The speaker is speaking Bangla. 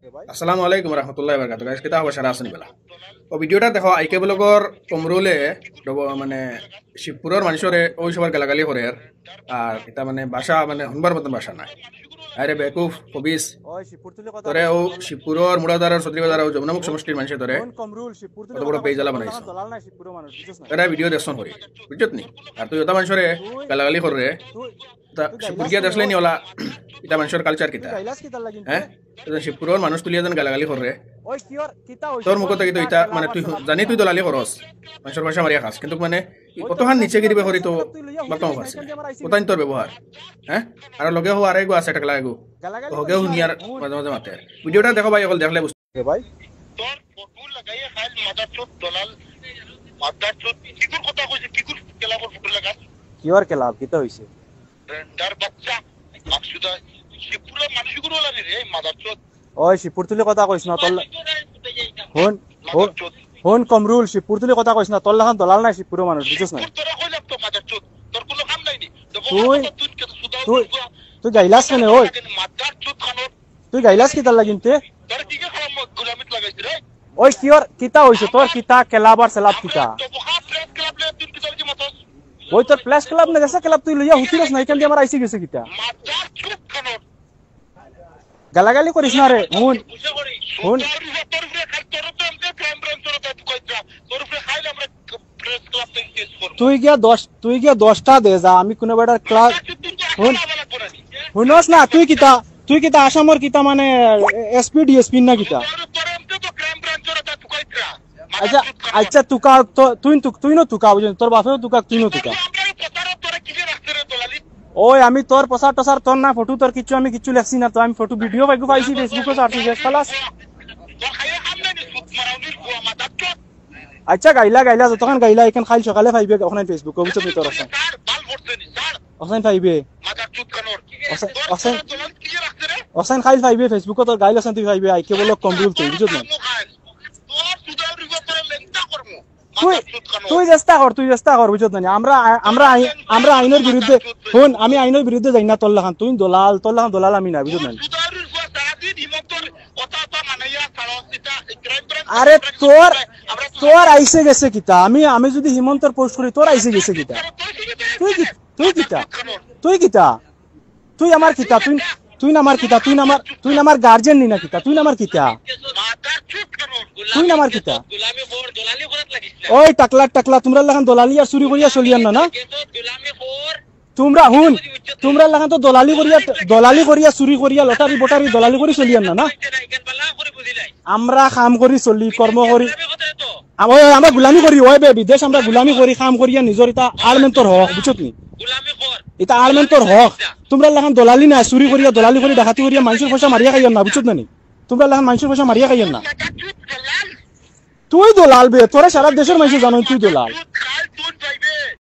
আসসালামু আলাইকুম রহমতুল্লাহ বরকাত গাইস কিতা হবো সারা আসনি বেলা ও ভিডিওটা দেখো আইকে ব্লগর কমরুলে মানে শিবপুরের মানুষরে ওই সবার গালাগালি করে আর এটা মানে ভাষা মানে হনবার মতন ভাষা নাই আরে বেকুফ কবিস তোরে ও শিবপুরের মুড়াদারের সদরিবাজার ও যমুনামুখ সমষ্টির মানুষে তোরে কত বড় পেজলা বানাইছে এরা ভিডিও দেখছন করি বুঝছত নি আর তুই ওটা মানুষরে গালাগালি করে শিবপুরিয়া দেখলে নি ওলা এটা মানুষের কালচার কিতা হ্যাঁ শিবপুরের মানুষ তুলিয়া যেন গালাগালি করে তোর মুখত কিন্তু এটা মানে তুই জানি তুই দলালি করস মানুষের ভাষা মারিয়া খাস কিন্তু মানে কতখান নিচে গিরিবে করি তো বাতাও পারছি কোথায় তোর ব্যবহার হ্যাঁ আর লগে হো আরেগো আছে টাকলা এগো হগেও নিয়ার মাঝে মাঝে মাতে ভিডিওটা দেখো ভাই অকল দেখলে বুঝতে ভাই তোর ফটো লাগাইয়া খাইল মাদার চোদ দলাল মাদার চোদ কিকুর কথা কইছে কিকুর কেলাবর ফটো লাগা কিওর কেলাব কিতা হইছে রেন্ডার বাচ্চা আকসুদা শিবপুর মানুষগুলো লাগে রে মাদার চোদ ওই শিবপুর তুলি কথা কইছ না তোর হন কমরুল শিবপুর তুলি কথা কইছ না তোর লাগান দলাল নাই শিবপুর মানুষ বুঝছস না তোরা কইলাম তো মাদার চোদ তোর কোনো কাম নাই নি তুই গাইলাস কেনে ওই মাদার চোদ খানোর তুই গাইলাস কিতা লাগিনতে তোর দিকে খারাপ গোলামিত লাগাইছ রে ওই কিওর কিতা হইছে তোর কিতা কেলাবার সেলাব কিতা তো বহা প্রেস ক্লাব লে তুই কি তোর মত ওই তোর প্লাস ক্লাব না গেছে ক্লাব তুই লইয়া হুতিরস না এখান দিয়ে আমার আইসি গেছে কিতা মাদার চোদ খানোর গালাগালি করিস না রে হুন হুন তোর উপরে তোর তো আমতে ক্রাইম ব্রাঞ্চ তোর কইতা তোর উপরে খাইল আমরা প্রেস ক্লাব থেকে কেস করব তুই গিয়া 10টা দে যা আমি কোন বেটার ক্লাস হুনস না তুই কিতা আসামর কিতা মানে এসপি ডিএসপি না কিতা আচ্ছা আচ্ছা তুকা তুই ন তুকা বুঝছিস তোর বাপেও তুকা তুই ন তুকা ওই আমি তোর প্রসার টসার তোর না ফটো তোর কিছু আমি কিছু লেখছি না তো আমি ফটো ভিডিও পাইছি ফেসবুকে সার্চ করে খালাস আচ্ছা গাইলা যতক্ষণ গাইলা এখন খাইল সকালে পাইবে ওখানে ফেসবুকে বুঝছিস তোর আছে ওখানে পাইবে ওখানে খাইল পাইবে ফেসবুকে তোর গাইল আছে তুই পাইবে আইকে বলো কমরুল তুই বুঝছিস না তুই চেষ্টা কর বুঝত না আমরা আইনের বিরুদ্ধে শুন আমি আইনের বিরুদ্ধে যাই না তোল্লা খান তুই দলাল আমি না বুঝত না আরে তোর আইসে গেছে কিতা আমি যদি হিমন্তর পোস্ট করি তোর আইসে গেছে কিতা তুই আমার কিতা তুই আমার কিতা তুই আমার গার্জেন নি না কিতা তুই আমার কিতা তুই আমার কিতা ওই টাকলা তোমরা লাগান দলালি আর চুরি করিয়া চলিয়ান না তোমরা লাগান তো দলালি করিয়া চুরি করিয়া লটারি বটারি দলালি করে চলিয়ান না আমরা কাম করি চলি কর্ম করি আমরা গুলামি করি ওই বে বিদেশ আমরা গুলামি করি কাম করিয়া নিজর এটা আর্মেন্টর হক বুঝছত নি এটা আর্মেন্টর হক তোমরা লাগান দলালি না চুরি করিয়া দলালি করে ডাকাতি করিয়া মানুষের পয়সা মারিয়া খাইয়ান না বুঝছত না তোমরা লাগান মানুষের পয়সা মারিয়া খাইয়ান না তুই দলাল বে তোরা সারা দেশের মানুষ জানো তুই দলাল